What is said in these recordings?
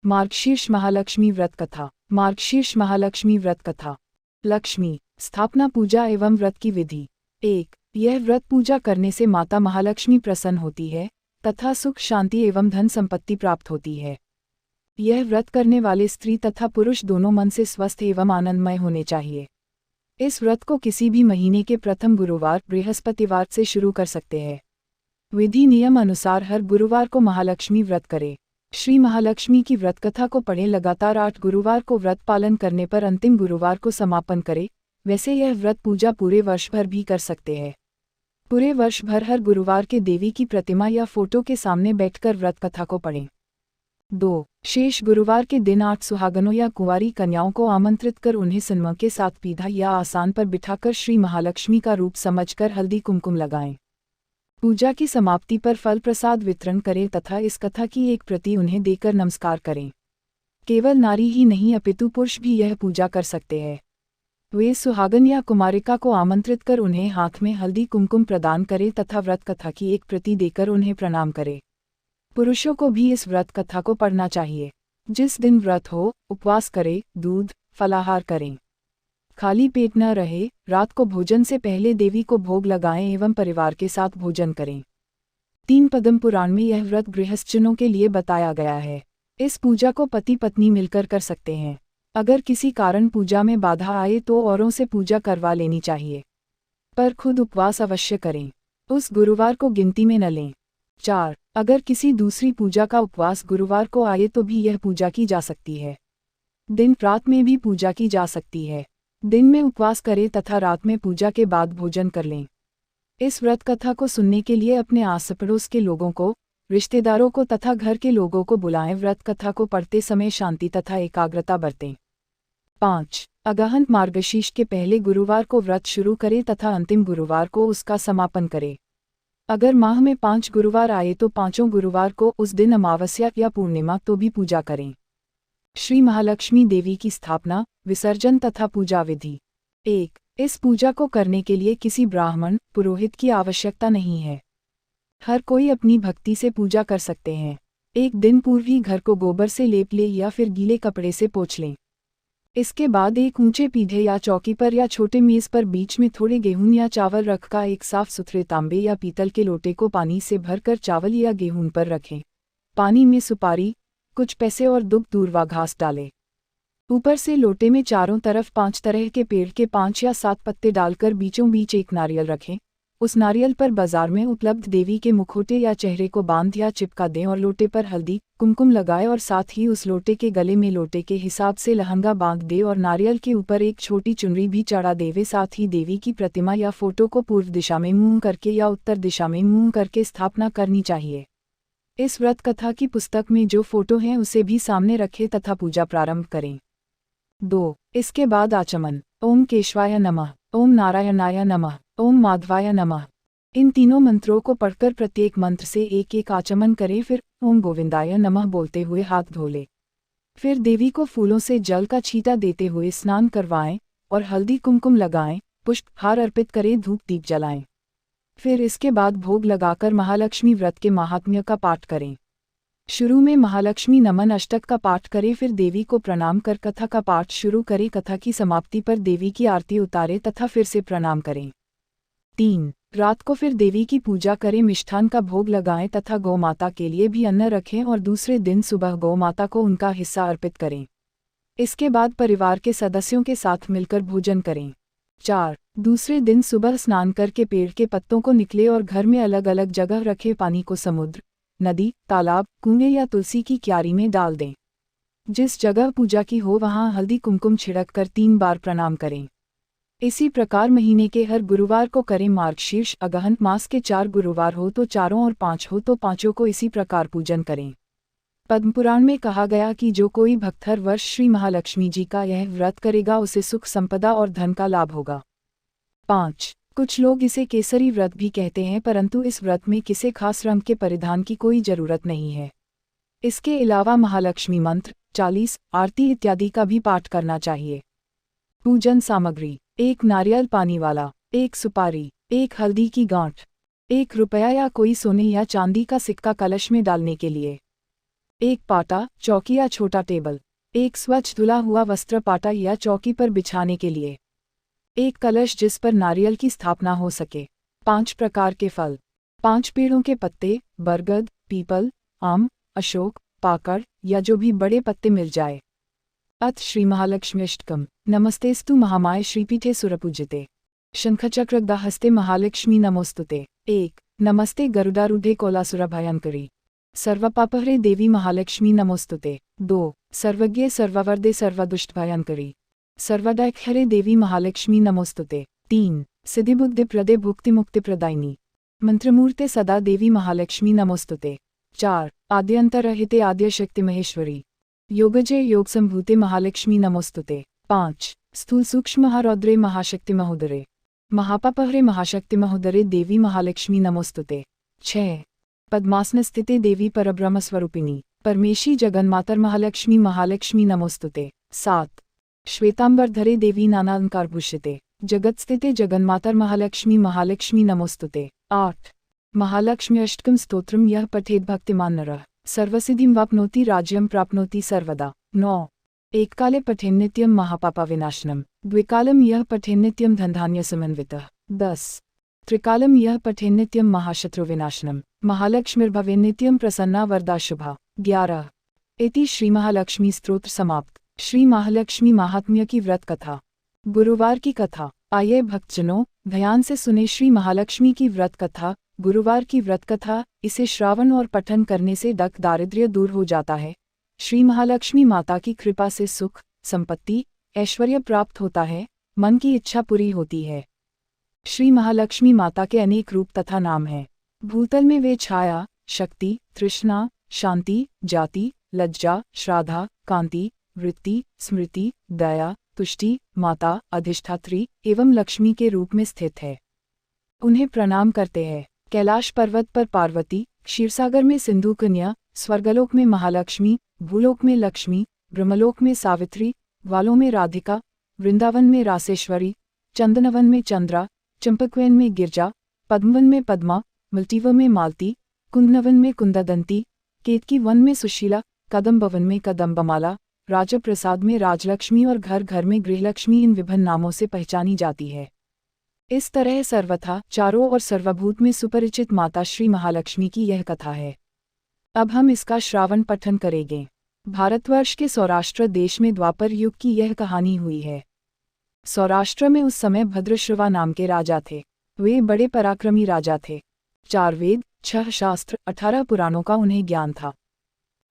मार्गशीर्ष महालक्ष्मी व्रत कथा। मार्गशीर्ष महालक्ष्मी व्रत कथा। लक्ष्मी स्थापना पूजा एवं व्रत की विधि। 1। यह व्रत पूजा करने से माता महालक्ष्मी प्रसन्न होती है तथा सुख शांति एवं धन संपत्ति प्राप्त होती है। यह व्रत करने वाले स्त्री तथा पुरुष दोनों मन से स्वस्थ एवं आनंदमय होने चाहिए। इस व्रत को किसी भी महीने के प्रथम गुरुवार बृहस्पतिवार से शुरू कर सकते हैं। विधि नियम अनुसार हर गुरुवार को महालक्ष्मी व्रत करें। श्री महालक्ष्मी की व्रत कथा को पढ़ें। लगातार 8 गुरुवार को व्रत पालन करने पर अंतिम गुरुवार को समापन करें। वैसे यह व्रत पूजा पूरे वर्ष भर भी कर सकते हैं। पूरे वर्ष भर हर गुरुवार के देवी की प्रतिमा या फोटो के सामने बैठकर व्रत कथा को पढ़ें। 2। शेष गुरुवार के दिन 8 सुहागनों या कुंवारी कन्याओं को आमंत्रित कर उन्हें सन्मान के साथ पीढ़ा या आसान पर बिठाकर श्री महालक्ष्मी का रूप समझकर हल्दी कुमकुम लगाएं। पूजा की समाप्ति पर फल प्रसाद वितरण करें तथा इस कथा की एक प्रति उन्हें देकर नमस्कार करें। केवल नारी ही नहीं अपितु पुरुष भी यह पूजा कर सकते हैं। वे सुहागन या कुमारिका को आमंत्रित कर उन्हें हाथ में हल्दी कुमकुम प्रदान करें तथा व्रत कथा की एक प्रति देकर उन्हें प्रणाम करें। पुरुषों को भी इस व्रत कथा को पढ़ना चाहिए। जिस दिन व्रत हो उपवास करें, दूध फलाहार करें, खाली पेट न रहे। रात को भोजन से पहले देवी को भोग लगाएं एवं परिवार के साथ भोजन करें। 3 पद्म पुराण में यह व्रत गृहस्थजनों के लिए बताया गया है। इस पूजा को पति पत्नी मिलकर कर सकते हैं। अगर किसी कारण पूजा में बाधा आए तो औरों से पूजा करवा लेनी चाहिए, पर खुद उपवास अवश्य करें। उस गुरुवार को गिनती में न लें। 4। अगर किसी दूसरी पूजा का उपवास गुरुवार को आए तो भी यह पूजा की जा सकती है। दिन रात में भी पूजा की जा सकती है। दिन में उपवास करें तथा रात में पूजा के बाद भोजन कर लें। इस व्रत कथा को सुनने के लिए अपने आस पड़ोस के लोगों को, रिश्तेदारों को तथा घर के लोगों को बुलाएं। व्रत कथा को पढ़ते समय शांति तथा एकाग्रता बरतें। 5। अगहन मार्गशीर्ष के पहले गुरुवार को व्रत शुरू करें तथा अंतिम गुरुवार को उसका समापन करें। अगर माह में 5 गुरुवार आए तो 5 गुरुवार को उस दिन अमावस्या या पूर्णिमा तो भी पूजा करें। श्री महालक्ष्मी देवी की स्थापना, विसर्जन तथा पूजा विधि। 1। इस पूजा को करने के लिए किसी ब्राह्मण पुरोहित की आवश्यकता नहीं है। हर कोई अपनी भक्ति से पूजा कर सकते हैं। एक दिन पूर्व ही घर को गोबर से लेप ले या फिर गीले कपड़े से पोंछ लें। इसके बाद एक ऊंचे पीढ़े या चौकी पर या छोटे मेज पर बीच में थोड़े गेहूं या चावल रखकर एक साफ सुथरे तांबे या पीतल के लोटे को पानी से भरकर चावल या गेहूं पर रखें। पानी में सुपारी, कुछ पैसे और दुब दूर्वा घास डालें। ऊपर से लोटे में चारों तरफ 5 तरह के पेड़ के 5 या 7 पत्ते डालकर बीचों बीच एक नारियल रखें। उस नारियल पर बाजार में उपलब्ध देवी के मुखौटे या चेहरे को बांध या चिपका दें और लोटे पर हल्दी कुमकुम लगाएं और साथ ही उस लोटे के गले में लोटे के हिसाब से लहंगा बांध दे और नारियल के ऊपर एक छोटी चुनरी भी चढ़ा देवे। साथ ही देवी की प्रतिमा या फोटो को पूर्व दिशा में मुंह करके या उत्तर दिशा में मुंह करके स्थापना करनी चाहिए। इस व्रत कथा की पुस्तक में जो फोटो हैं उसे भी सामने रखें तथा पूजा प्रारंभ करें। 2। इसके बाद आचमन। ओम केशवाय नमः, ओम नारायणाय नमः, ओम माधवाय नमः। इन तीनों मंत्रों को पढ़कर प्रत्येक मंत्र से एक एक आचमन करें। फिर ओम गोविंदाय नमः बोलते हुए हाथ धो लें। फिर देवी को फूलों से जल का छींटा देते हुए स्नान करवाएं और हल्दी कुमकुम लगाएं, पुष्प हार अर्पित करें, धूप दीप जलाएं। फिर इसके बाद भोग लगाकर महालक्ष्मी व्रत के महात्म्य का पाठ करें। शुरू में महालक्ष्मी नमन अष्टक का पाठ करें, फिर देवी को प्रणाम कर कथा का पाठ शुरू करें। कथा की समाप्ति पर देवी की आरती उतारें तथा फिर से प्रणाम करें। 3। रात को फिर देवी की पूजा करें, मिष्ठान का भोग लगाएं तथा गौ माता के लिए भी अन्न रखें और दूसरे दिन सुबह गौ माता को उनका हिस्सा अर्पित करें। इसके बाद परिवार के सदस्यों के साथ मिलकर भोजन करें। 4। दूसरे दिन सुबह स्नान करके पेड़ के पत्तों को निकले और घर में अलग अलग जगह रखे पानी को समुद्र, नदी, तालाब, कुएं या तुलसी की क्यारी में डाल दें। जिस जगह पूजा की हो वहां हल्दी कुमकुम छिड़क कर 3 बार प्रणाम करें। इसी प्रकार महीने के हर गुरुवार को करें। मार्गशीर्ष अगहन मास के 4 गुरुवार हो तो 4 और 5 हो तो 5 को इसी प्रकार पूजन करें। पद्मपुराण में कहा गया कि जो कोई भक्त हर वर्ष श्री महालक्ष्मी जी का यह व्रत करेगा उसे सुख संपदा और धन का लाभ होगा। 5। कुछ लोग इसे केसरी व्रत भी कहते हैं, परंतु इस व्रत में किसी खास रंग के परिधान की कोई जरूरत नहीं है। इसके अलावा महालक्ष्मी मंत्र, 40, आरती इत्यादि का भी पाठ करना चाहिए। पूजन सामग्री: 1 नारियल पानी वाला, 1 सुपारी, 1 हल्दी की गांठ, 1 रुपया या कोई सोने या चांदी का सिक्का कलश में डालने के लिए, एक पाटा, चौकी या छोटा टेबल। एक स्वच्छ धुला हुआ वस्त्र पाटा या चौकी पर बिछाने के लिए। एक कलश जिस पर नारियल की स्थापना हो सके। 5 प्रकार के फल। 5 पेड़ों के पत्ते, बरगद, पीपल, आम, अशोक, पाकड़ या जो भी बड़े पत्ते मिल जाए। अथ श्री महालक्ष्म्यष्टकम्। नमस्तेस्तु महामाये श्रीपीठे सुरपूजिते शंखचक्रगदाहस्ते महालक्ष्मी नमोस्तुते। 1 नमस्ते गरुडारूढ़े कोलासुरभयंकरी सर्वपापहरे देवी महालक्ष्मी नमोस्तुते। 2 सर्वज्ञे सर्ववरदे सर्वदुष्टभयंकरी सर्वदैख्यरे देवी महालक्ष्मी नमोस्तुते। 3 सिद्धिबुद्धिप्रदे भुक्तिमुक्तिप्रदायिनी मंत्रमूर्ते सदा देवी महालक्ष्मी नमोस्तुते। 4 आद्यंतरहिते आद्यशक्ति महेश्वरी योगजय योगसंभूते महालक्ष्मी नमोस्तुते। 5 स्थूल सूक्ष्म रौद्रे महाशक्ति महोदरे महापापहरे महाशक्ति महोदरे देवी महालक्ष्मी नमोस्तुते। 6 पद्मासन स्थिते देवी परब्रह्म स्वरूपिणी परमेशी जगन्मातर महालक्ष्मी महालक्ष्मी नमोस्तुते। 7 श्वेतांबरधरे देवी नानालंकारभूषिते जगत्स्थिते जगन्मातर महालक्ष्मी महालक्ष्मी नमोस्तुते। 8 महालक्ष्म्यष्टकम् स्तोत्रम् यः पठेत् भक्तिमान् नरः सर्वसिद्धिं वाप्नोति राज्यं प्राप्नोति सर्वदा। 9 एककाले पठेन्नित्यं महापापविनाशनम् द्विकालं यः पठेन्नित्यं धनधान्यसमन्वितः। 10 त्रिकालं यः पठेन्नित्यं महाशत्रुविनाशनम् महालक्ष्मीर्भवेन्नित्यं प्रसन्ना वरदा शुभा। 11 इति श्री महालक्ष्मी स्तोत्र समाप्त। श्री महालक्ष्मी महात्म्य की व्रत कथा। गुरुवार की कथा। आइए भक्तजनों, ध्यान से सुने श्री महालक्ष्मी की व्रत कथा। गुरुवार की व्रत कथा, इसे श्रावण और पठन करने से दख दारिद्र्य दूर हो जाता है। श्री महालक्ष्मी माता की कृपा से सुख, संपत्ति, ऐश्वर्य प्राप्त होता है, मन की इच्छा पूरी होती है। श्री महालक्ष्मी माता के अनेक रूप तथा नाम हैं। भूतल में वे छाया, शक्ति, तृष्णा, शांति, जाति, लज्जा, श्राद्धा, कांति, वृत्ति, स्मृति, दया, तुष्टि, माता, अधिष्ठात्री एवं लक्ष्मी के रूप में स्थित है। उन्हें प्रणाम करते हैं। कैलाश पर्वत पर पार्वती, क्षीरसागर में सिंधु कन्या, स्वर्गलोक में महालक्ष्मी, भूलोक में लक्ष्मी, ब्रह्मलोक में सावित्री, वालों में राधिका, वृंदावन में रासेश्वरी, चंदनवन में चंद्रा, चंपकवन में गिरजा, पद्मवन में पद्मा, मल्टीवन में मालती, कुंदनवन में कुंददंती, केतकी वन में सुशीला, कदम्बवन में कदम्बमाला, राजप्रसाद में राजलक्ष्मी और घर घर में गृहलक्ष्मी इन विभिन्न नामों से पहचानी जाती है। इस तरह सर्वथा चारों और सर्वभूत में सुपरिचित माता श्री महालक्ष्मी की यह कथा है। अब हम इसका श्रावण पठन करेंगे। भारतवर्ष के सौराष्ट्र देश में द्वापर युग की यह कहानी हुई है। सौराष्ट्र में उस समय भद्रश्रवा नाम के राजा थे। वे बड़े पराक्रमी राजा थे। 4 वेद, 6 शास्त्र, 18 पुराणों का उन्हें ज्ञान था।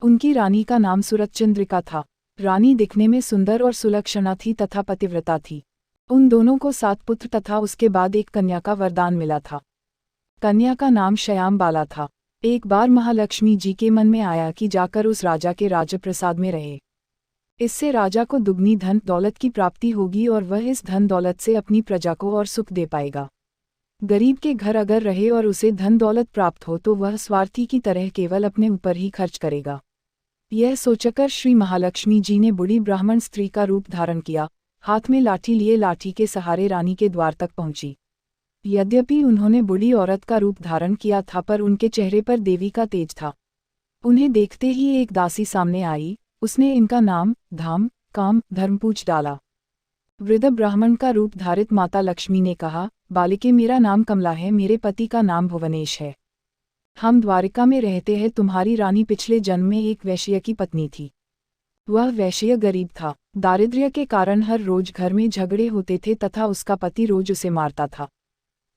उनकी रानी का नाम सुरतचंद्रिका था। रानी दिखने में सुंदर और सुलक्षणा थी तथा पतिव्रता थी। उन दोनों को 7 पुत्र तथा उसके बाद एक कन्या का वरदान मिला था। कन्या का नाम श्यामबाला था। एक बार महालक्ष्मी जी के मन में आया कि जाकर उस राजा के राजप्रसाद में रहे। इससे राजा को दुगनी धन दौलत की प्राप्ति होगी और वह इस धन दौलत से अपनी प्रजा को और सुख दे पाएगा। गरीब के घर अगर रहे और उसे धन दौलत प्राप्त हो तो वह स्वार्थी की तरह केवल अपने ऊपर ही खर्च करेगा। यह सोचकर श्री महालक्ष्मी जी ने बूढ़ी ब्राह्मण स्त्री का रूप धारण किया, हाथ में लाठी लिए लाठी के सहारे रानी के द्वार तक पहुंची। यद्यपि उन्होंने बूढ़ी औरत का रूप धारण किया था पर उनके चेहरे पर देवी का तेज था। उन्हें देखते ही एक दासी सामने आई। उसने इनका नाम, धाम, काम, धर्म पूछ डाला। वृद्ध ब्राह्मण का रूप धारित माता लक्ष्मी ने कहा, बालिके मेरा नाम कमला है, मेरे पति का नाम भुवनेश है। हम द्वारिका में रहते हैं। तुम्हारी रानी पिछले जन्म में एक वैश्य की पत्नी थी। वह वैश्य गरीब था। दारिद्र्य के कारण हर रोज घर में झगड़े होते थे तथा उसका पति रोज उसे मारता था।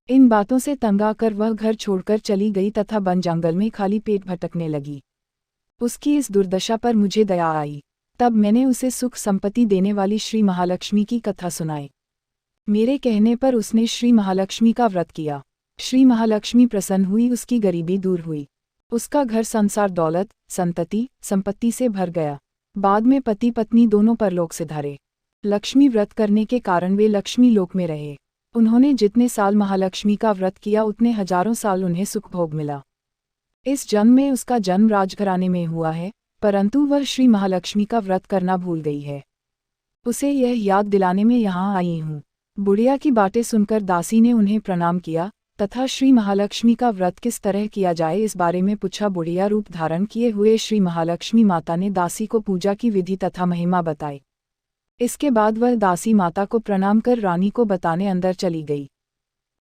इन बातों से तंग आकर वह घर छोड़कर चली गई तथा वन जंगल में खाली पेट भटकने लगी। उसकी इस दुर्दशा पर मुझे दया आई। तब मैंने उसे सुख संपत्ति देने वाली श्री महालक्ष्मी की कथा सुनाई। मेरे कहने पर उसने श्री महालक्ष्मी का व्रत किया। श्री महालक्ष्मी प्रसन्न हुई, उसकी गरीबी दूर हुई। उसका घर संसार दौलत, संतति, संपत्ति से भर गया। बाद में पति पत्नी दोनों परलोक से धरे। लक्ष्मी व्रत करने के कारण वे लक्ष्मी लोक में रहे। उन्होंने जितने साल महालक्ष्मी का व्रत किया उतने हजारों साल उन्हें सुख भोग मिला। इस जन्म में उसका जन्म राजघराने में हुआ है, परंतु वह श्री महालक्ष्मी का व्रत करना भूल गई है। उसे यह याद दिलाने में यहाँ आई हूँ। बुढ़िया की बातें सुनकर दासी ने उन्हें प्रणाम किया। तथा श्री महालक्ष्मी का व्रत किस तरह किया जाए इस बारे में पूछा। बुढ़िया रूप धारण किए हुए श्री महालक्ष्मी माता ने दासी को पूजा की विधि तथा महिमा बताई। इसके बाद वह दासी माता को प्रणाम कर रानी को बताने अंदर चली गई।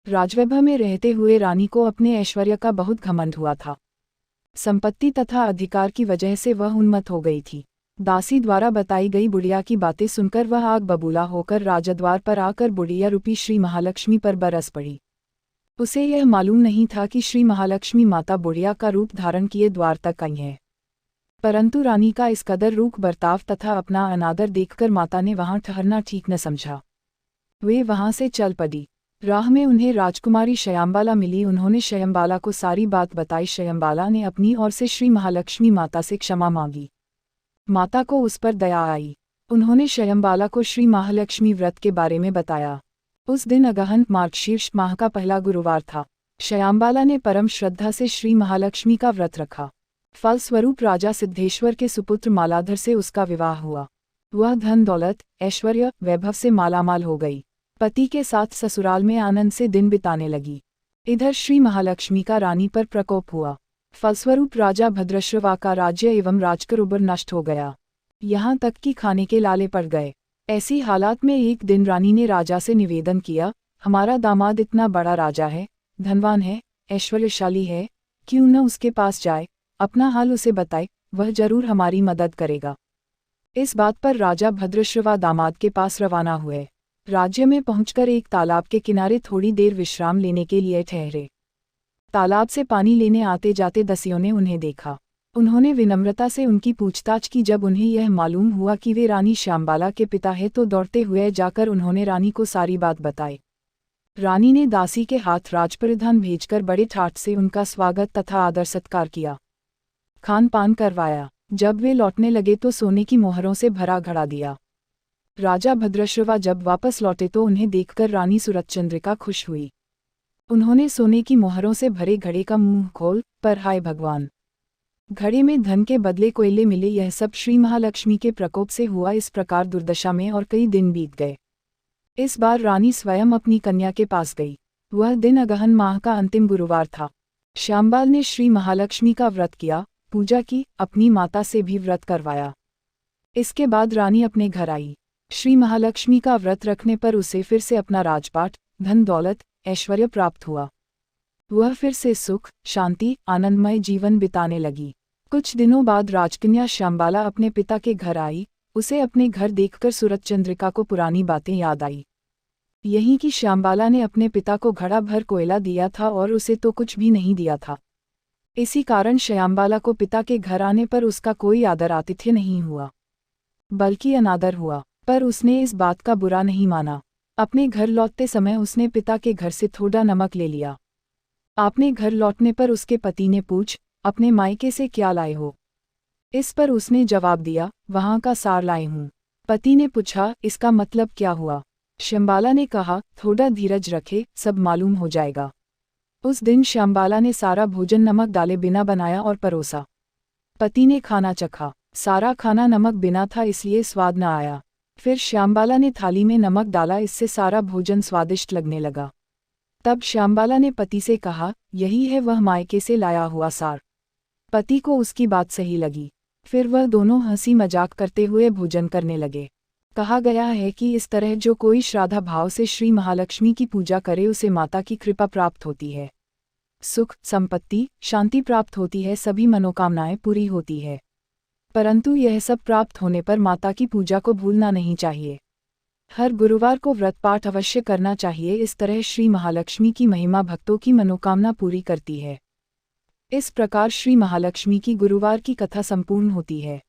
राजवैभव में रहते हुए रानी को अपने ऐश्वर्य का बहुत घमंड हुआ था। संपत्ति तथा अधिकार की वजह से वह उन्मत्त हो गई थी। दासी द्वारा बताई गई बुढ़िया की बातें सुनकर वह आग बबूला होकर राजद्वार पर आकर बुढ़िया रूपी श्री महालक्ष्मी पर बरस पड़ी। उसे यह मालूम नहीं था कि श्री महालक्ष्मी माता बुढ़िया का रूप धारण किए द्वार तक आई है, परंतु रानी का इस कदर रूख बर्ताव तथा अपना अनादर देखकर माता ने वहां ठहरना ठीक न समझा। वे वहां से चल पड़ी। राह में उन्हें राजकुमारी शयांबाला मिली। उन्होंने शयांबाला को सारी बात बताई। शयांबाला ने अपनी ओर से श्री महालक्ष्मी माता से क्षमा मांगी। माता को उस पर दया आई। उन्होंने शयांबाला को श्री महालक्ष्मी व्रत के बारे में बताया। उस दिन अगहन मार्गशीर्ष माह का पहला गुरुवार था। शयांबाला ने परम श्रद्धा से श्री महालक्ष्मी का व्रत रखा। फलस्वरूप राजा सिद्धेश्वर के सुपुत्र मालाधर से उसका विवाह हुआ। वह धन दौलत ऐश्वर्य वैभव से मालामाल हो गई। पति के साथ ससुराल में आनंद से दिन बिताने लगी। इधर श्री महालक्ष्मी का रानी पर प्रकोप हुआ। फलस्वरूप राजा भद्रश्रवा का राज्य एवं राजकरुबर नष्ट हो गया। यहाँ तक कि खाने के लाले पड़ गए। ऐसी हालात में एक दिन रानी ने राजा से निवेदन किया, हमारा दामाद इतना बड़ा राजा है, धनवान है, ऐश्वर्यशाली है, क्यों न उसके पास जाए, अपना हाल उसे बताए, वह जरूर हमारी मदद करेगा। इस बात पर राजा भद्रश्रवा दामाद के पास रवाना हुए। राज्य में पहुंचकर एक तालाब के किनारे थोड़ी देर विश्राम लेने के लिए ठहरे। तालाब से पानी लेने आते जाते दसियों ने उन्हें देखा। उन्होंने विनम्रता से उनकी पूछताछ की। जब उन्हें यह मालूम हुआ कि वे रानी श्यामबाला के पिता हैं तो दौड़ते हुए जाकर उन्होंने रानी को सारी बात बताई। रानी ने दासी के हाथ राजपरिधान भेजकर बड़े ठाठ से उनका स्वागत तथा आदर सत्कार किया, खान पान करवाया। जब वे लौटने लगे तो सोने की मोहरों से भरा घड़ा दिया। राजा भद्रश्रवा जब वापस लौटे तो उन्हें देखकर रानी सूरजचंद्रिका खुश हुई। उन्होंने सोने की मोहरों से भरे घड़े का मुंह खोल पर हाय भगवान, घड़े में धन के बदले कोयले मिले। यह सब श्री महालक्ष्मी के प्रकोप से हुआ। इस प्रकार दुर्दशा में और कई दिन बीत गए। इस बार रानी स्वयं अपनी कन्या के पास गई। वह दिन अगहन माह का अंतिम गुरुवार था। श्यामबाल ने श्री महालक्ष्मी का व्रत किया, पूजा की, अपनी माता से भी व्रत करवाया। इसके बाद रानी अपने घर आई। श्री महालक्ष्मी का व्रत रखने पर उसे फिर से अपना राजपाट, धन दौलत, ऐश्वर्य प्राप्त हुआ। वह फिर से सुख, शांति, आनंदमय जीवन बिताने लगी। कुछ दिनों बाद राजकन्या श्यामबाला अपने पिता के घर आई। उसे अपने घर देखकर सूरजचंद्रिका को पुरानी बातें याद आई। यही कि श्यामबाला ने अपने पिता को घड़ा भर कोयला दिया था और उसे तो कुछ भी नहीं दिया था। इसी कारण श्यामबाला को पिता के घर आने पर उसका कोई आदर आतिथ्य नहीं हुआ, बल्कि अनादर हुआ। पर उसने इस बात का बुरा नहीं माना। अपने घर लौटते समय उसने पिता के घर से थोड़ा नमक ले लिया। अपने घर लौटने पर उसके पति ने पूछ, अपने मायके से क्या लाए हो? इस पर उसने जवाब दिया, वहाँ का सार लाए हूँ। पति ने पूछा, इसका मतलब क्या हुआ? श्यामबाला ने कहा, थोड़ा धीरज रखे, सब मालूम हो जाएगा। उस दिन श्यामबाला ने सारा भोजन नमक डाले बिना बनाया और परोसा। पति ने खाना चखा। सारा खाना नमक बिना था इसलिए स्वाद न आया। फिर श्यामबाला ने थाली में नमक डाला, इससे सारा भोजन स्वादिष्ट लगने लगा। तब श्यामबाला ने पति से कहा, यही है वह मायके से लाया हुआ सार। पति को उसकी बात सही लगी। फिर वह दोनों हंसी मजाक करते हुए भोजन करने लगे। कहा गया है कि इस तरह जो कोई श्रद्धा भाव से श्री महालक्ष्मी की पूजा करे उसे माता की कृपा प्राप्त होती है। सुख, संपत्ति, शांति प्राप्त होती है, सभी मनोकामनाएं पूरी होती है। परंतु यह सब प्राप्त होने पर माता की पूजा को भूलना नहीं चाहिए। हर गुरुवार को व्रत पाठ अवश्य करना चाहिए। इस तरह श्री महालक्ष्मी की महिमा भक्तों की मनोकामना पूरी करती है। इस प्रकार श्री महालक्ष्मी की गुरुवार की कथा संपूर्ण होती है।